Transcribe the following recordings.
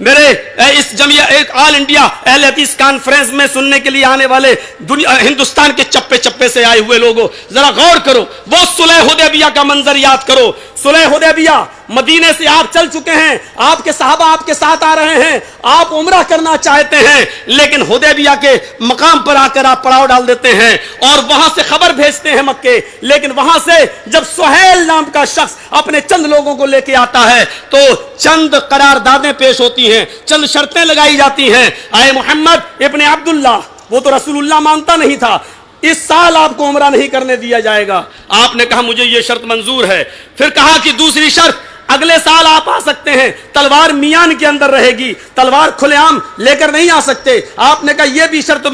میرے اس جمعیہ ایک آل انڈیا اہل حدیث کانفرنس میں سننے کے لیے آنے والے ہندوستان کے چپے چپے سے آئے ہوئے لوگوں، ذرا غور کرو، وہ صلح حدیبیہ کا منظر یاد کرو. صلح حدیبیہ، مدینے سے آپ چل چکے ہیں، آپ کے صحابہ آپ کے ساتھ آ رہے ہیں، آپ عمرہ کرنا چاہتے ہیں، لیکن حدیبیہ کے مقام پر آ کر آپ پڑاؤ ڈال دیتے ہیں اور وہاں سے خبر بھیجتے ہیں مکے. لیکن وہاں سے جب سہیل نام کا شخص اپنے چند لوگوں کو لے کے آتا ہے تو چند قراردادیں پیش ہوتی ہیں، چند شرطیں لگائی جاتی ہیں. اے محمد ابن عبداللہ، وہ تو رسول اللہ مانتا نہیں تھا، اس سال آپ کو عمرہ نہیں کرنے دیا جائے گا. آپ نے کہا مجھے یہ شرط منظور ہے. پھر کہا کہ دوسری شرط، اگلے سال آپ آ سکتے ہیں، تلوار میان کے اندر رہے گی، تلوار کھلے عام لے کر نہیں آ سکتے. آپ نے کہا یہ بھی شرط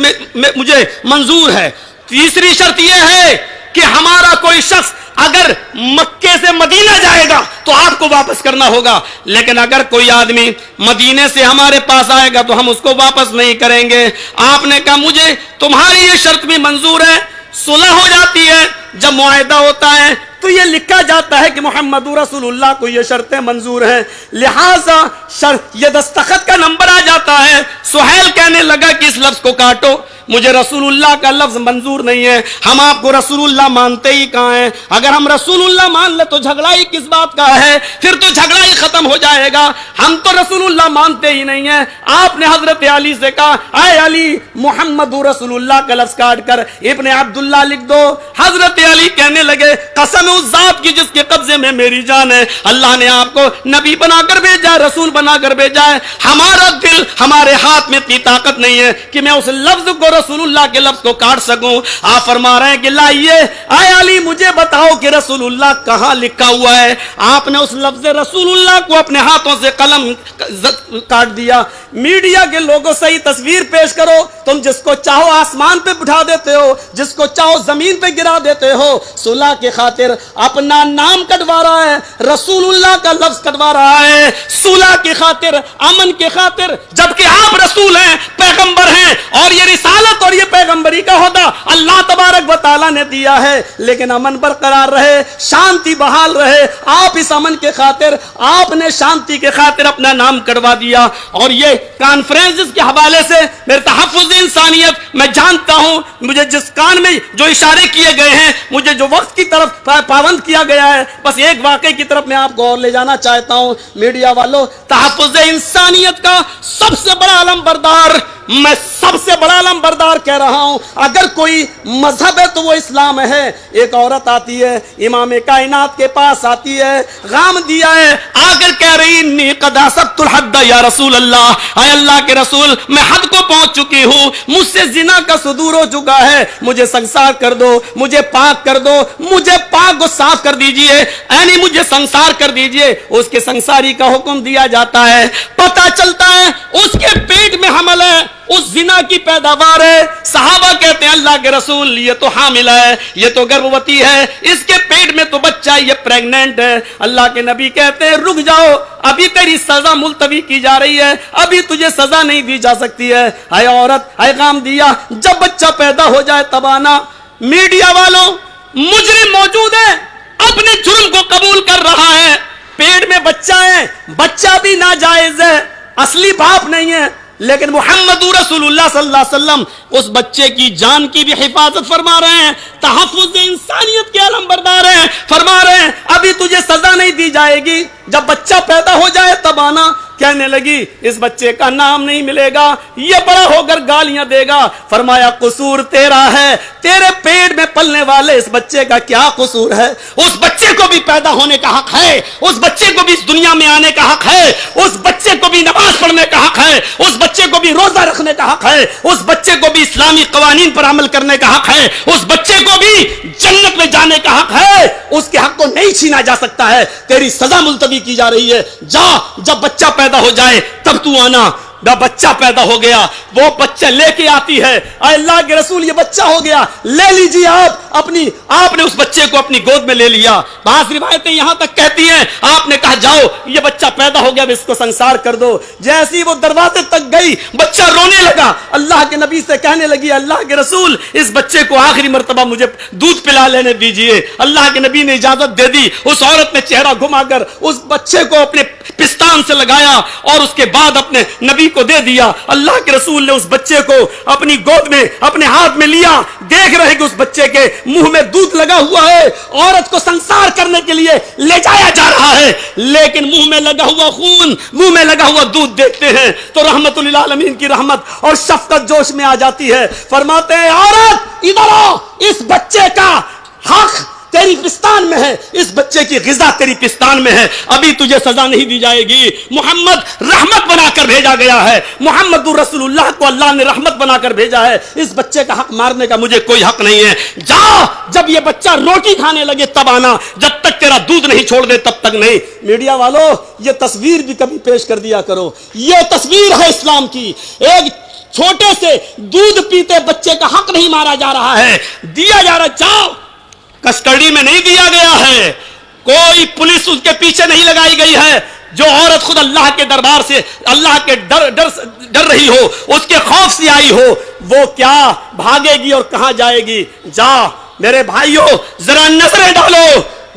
مجھے منظور ہے. تیسری شرط یہ ہے کہ ہمارا کوئی شخص اگر مکے سے مدینہ جائے گا تو آپ کو واپس کرنا ہوگا، لیکن اگر کوئی آدمی مدینے سے ہمارے پاس آئے گا تو ہم اس کو واپس نہیں کریں گے. آپ نے کہا مجھے تمہاری یہ شرط بھی منظور ہے. صلح ہو جاتی ہے، جب معاہدہ ہوتا ہے تو یہ لکھا جاتا ہے کہ محمد رسول اللہ کو یہ شرطیں منظور ہیں، لہذا یہ دستخط کا نمبر آ جاتا ہے. سہیل کہنے لگا کہ اس لفظ کو کاٹو، مجھے رسول اللہ کا لفظ منظور نہیں ہے. ہم آپ کو رسول اللہ مانتے ہی کہاں ہیں؟ اگر ہم رسول اللہ مان لے تو جھگڑا ہی کس بات کا ہے؟ پھر تو جھگڑا ہی ختم ہو جائے گا. ہم تو رسول اللہ مانتے ہی نہیں ہیں. آپ نے حضرت علی سے کہا اے علی، محمد رسول اللہ کا لفظ کاٹ کر ابن عبداللہ لکھ دو. حضرت علی کہنے لگے قسم اس ذات کی جس کے قبضے میں میری جان ہے، اللہ نے آپ کو نبی بنا کر بھیجا، رسول بنا کر بھیجا ہے. ہمارا دل ہمارے ہاتھ میں اتنی طاقت نہیں ہے کہ میں اس لفظ کو رسول اللہ کے لفظ کو کاٹ سکوں. آپ فرما رہے ہیں کہ لائیے اے علی مجھے بتاؤ کہ رسول اللہ کہاں لکھا ہوا ہے. آپ نے اس لفظ رسول اللہ کو اپنے ہاتھوں سے قلم کاٹ دیا. میڈیا کے لوگوں صحیح تصویر پیش کرو، تم جس کو چاہو آسمان پہ بٹھا دیتے ہو، جس کو چاہو زمین پہ گرا دیتے ہو. صلح کے خاطر اپنا نام کٹوا رہا ہے، رسول اللہ کا لفظ کٹوا رہا ہے. صلح کی خاطر، امن کی خاطر، جبکہ آپ رسول ہیں، پیغمبر ہیں، اور یہ رسالت اور یہ پیغمبری کا عہدہ اللہ تبارک و تعالیٰ نے دیا ہے. لیکن امن برقرار رہے، شانتی بحال رہے. آپ اس امن کے خاطر، آپ نے شانتی کے خاطر اپنا نام کٹوا دیا. اور یہ کانفرنس کے حوالے سے میرے تحفظ انسانیت، میں جانتا ہوں مجھے جس کان میں جو اشارے کیے گئے ہیں، مجھے جو وقت کی طرف پابند کیا گیا ہے، بس ایک واقعے کی طرف میں آپ کو اور لے جانا چاہتا ہوں. میڈیا والوں، تحفظ انسانیت کا سب سے بڑا علم بردار، میں سب سے بڑا علم بردار کہہ رہا ہوں، اگر کوئی مذہب ہے تو وہ اسلام ہے. ایک عورت آتی ہے امام کائنات کے پاس، آتی ہے، غام دیا ہے، آ کر کہہ رہی انی قد اسبت الحد یا رسول اللہ، اے اللہ کے رسول میں حد کو پہنچ چکی ہوں، مجھ سے زنا کا صدور ہو چکا ہے، مجھے سنسار کر دو، مجھے پاک کر دو، مجھے پاک و صاف کر دیجئے، یعنی مجھے سنسار کر دیجئے. اس کے سنساری کا حکم دیا جاتا ہے. پتہ چلتا ہے اس کے پیٹ میں حمل ہے، اس زنا کی پیداوار ہے. صحابہ کہتے ہیں اللہ کے رسول یہ تو حامل ہے، یہ تو گربھوتی ہے، اس کے پیٹ میں تو بچہ ہے، یہ پریگننٹ ہے. اللہ کے نبی کہتے ہیں رک جاؤ، ابھی تیری سزا ملتوی کی جا رہی ہے، ابھی تجھے سزا نہیں دی جا سکتی ہے. اے عورت، اے غام دیا، جب بچہ پیدا ہو جائے تب آنا. میڈیا والوں، مجرم موجود ہے، اپنے جرم کو قبول کر رہا ہے، پیٹ میں بچہ ہے، بچہ بھی ناجائز ہے، اصلی باپ نہیں ہے، لیکن محمد رسول اللہ صلی اللہ علیہ وسلم اس بچے کی جان کی بھی حفاظت فرما رہے ہیں، تحفظ انسانیت کے علم بردار ہیں. فرما رہے ہیں ابھی تجھے سزا نہیں دی جائے گی، جب بچہ پیدا ہو جائے تب آنا. کہنے لگی اس بچے کا نام نہیں ملے گا، یہ بڑا ہو کر گالیاں دے گا. فرمایا قصور تیرا ہے، تیرے پیٹ میں پلنے والے اس بچے کا کیا قصور ہے؟ اس بچے کو بھی پیدا ہونے کا حق ہے، اس بچے کو بھی اس دنیا میں آنے کا حق ہے، اس بچے کو بھی نماز پڑھنے کا حق ہے، اس بچے کو بھی روزہ رکھنے کا حق ہے، اس بچے کو بھی اسلامی قوانین پر عمل کرنے کا حق ہے، اس بچے کو بھی جنت میں جانے کا حق ہے. اس کے حق کو نہیں چھینا جا سکتا ہے. تیری سزا ملتوی کی جا رہی ہے، جا، جب بچہ پیدا ہو جائے تب تو آنا. بچہ پیدا ہو گیا, وہ بچہ لے کے آتی ہے, اے اللہ کے رسول یہ بچہ ہو گیا, لے لیجیے آپ نے اس بچے کو اپنی گود میں لے لیا. بعض روایتیں یہاں تک کہتی ہیں آپ نے کہا جاؤ یہ بچہ پیدا ہو گیا, اس کو سنسار کر دو. جیسی وہ دروازے تک گئی بچہ رونے لگا, اللہ کے نبی سے کہنے لگی اللہ کے رسول اس بچے کو آخری مرتبہ مجھے دودھ پلا لینے دیجئے. اللہ کے نبی نے اجازت دے دی. اس عورت نے چہرہ گھما کر اس بچے کو اپنے پستان سے لگایا اور اس کے بعد اپنے نبی کو دے دیا. اللہ کے رسول نے اس بچے کو اپنی گود میں اپنے ہاتھ میں لیا, دیکھ رہے کہ اس بچے کے منہ میں دودھ لگا ہوا ہے, عورت کو سنسار کرنے کے لیے لے جایا جا رہا ہے, لیکن منہ میں لگا ہوا خون, منہ میں لگا ہوا دودھ دیکھتے ہیں تو رحمت للعالمین کی رحمت اور شفقت جوش میں آ جاتی ہے. فرماتے ہیں عورت ادھر آ, اس بچے کا حق تیری پستان میں ہے, اس بچے کی غذا تیری پستان میں ہے, ابھی تجھے سزا نہیں دی جائے گی. محمد رحمت بنا کر بھیجا گیا ہے, محمد رسول اللہ کو اللہ نے رحمت بنا کر بھیجا ہے. اس بچے کا حق مارنے کا مجھے کوئی حق نہیں ہے. جا, جب یہ بچہ روٹی کھانے لگے تب آنا, جب تک تیرا دودھ نہیں چھوڑ دے تب تک نہیں. میڈیا والوں یہ تصویر بھی کبھی پیش کر دیا کرو, یہ تصویر ہے اسلام کی. ایک چھوٹے سے دودھ پیتے بچے کا حق نہیں مارا جا رہا ہے, دیا جا رہا. جاؤ, کسٹڈی میں نہیں دیا گیا ہے, کوئی پولیس اس کے پیچھے نہیں لگائی گئی ہے. جو عورت خود اللہ کے دربار سے اللہ کے ڈر رہی ہو, اس کے خوف سے آئی ہو, وہ کیا بھاگے گی اور کہاں جائے گی. جا میرے بھائیوں ذرا نظریں ڈالو,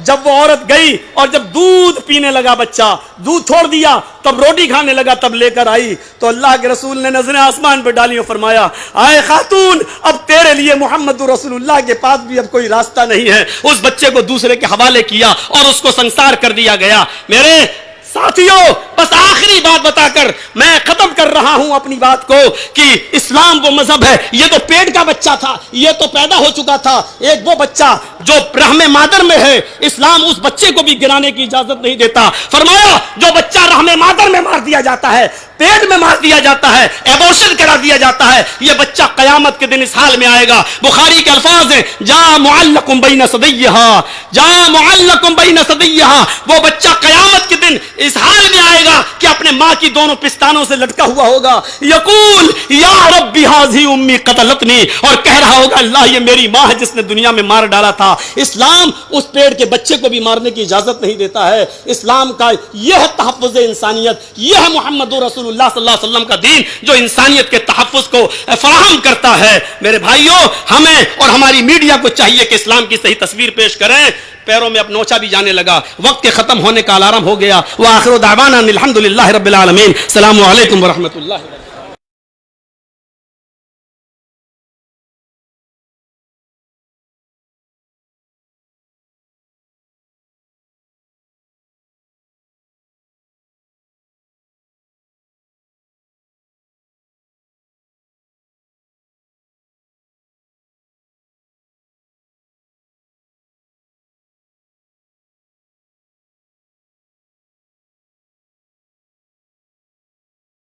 جب وہ عورت گئی اور جب دودھ پینے لگا بچہ, دودھ چھوڑ دیا, تب روٹی کھانے لگا, تب لے کر آئی تو اللہ کے رسول نے نظریں آسمان پہ ڈالی اور فرمایا آئے خاتون, اب تیرے لیے محمد رسول اللہ کے پاس بھی اب کوئی راستہ نہیں ہے. اس بچے کو دوسرے کے حوالے کیا اور اس کو سنسار کر دیا گیا. میرے ساتھیوں بس آخری بات بتا کر میں ختم کر رہا ہوں اپنی بات کو کہ اسلام وہ مذہب ہے. یہ تو پیٹ کا بچہ تھا, یہ تو پیدا ہو چکا تھا. ایک وہ بچہ جو رحم مادر میں ہے, اسلام اس بچے کو بھی گرانے کی اجازت نہیں دیتا. فرمایا جو بچہ رحم مادر میں مار دیا جاتا ہے, پیٹ میں مار دیا جاتا ہے, ایبورشن کرا دیا جاتا ہے, یہ بچہ قیامت کے دن اس حال میں آئے گا. بخاری کے الفاظ ہیں جا معلق بین صدیہا, جا معلق بین صدیہا, وہ بچہ قیامت کے دن اس حال میں آئے گا کہ اپنے ماں کی دونوں پستانوں سے لٹکا ہوا ہوگا. یقول یا ربی ھذی امی قتلتنی, اور کہہ رہا ہوگا اللہ یہ میری ماں ہے جس نے دنیا میں مار ڈالا تھا. اسلام اس پیٹ کے بچے کو بھی مارنے کی اجازت نہیں دیتا ہے. اسلام کا یہ ہے تحفظ انسانیت, یہ ہے محمد رسول اللہ صلی اللہ علیہ وسلم کا دین جو انسانیت کے تحفظ کو فراہم کرتا ہے. میرے بھائیوں ہمیں اور ہماری میڈیا کو چاہیے کہ اسلام کی صحیح تصویر پیش کریں. پیروں میں اب نوچا بھی جانے لگا, وقت کے ختم ہونے کا الارم ہو گیا. وآخر دعوانا الحمدللہ رب العالمین. السلام علیکم ورحمۃ اللہ وبرکاتہ.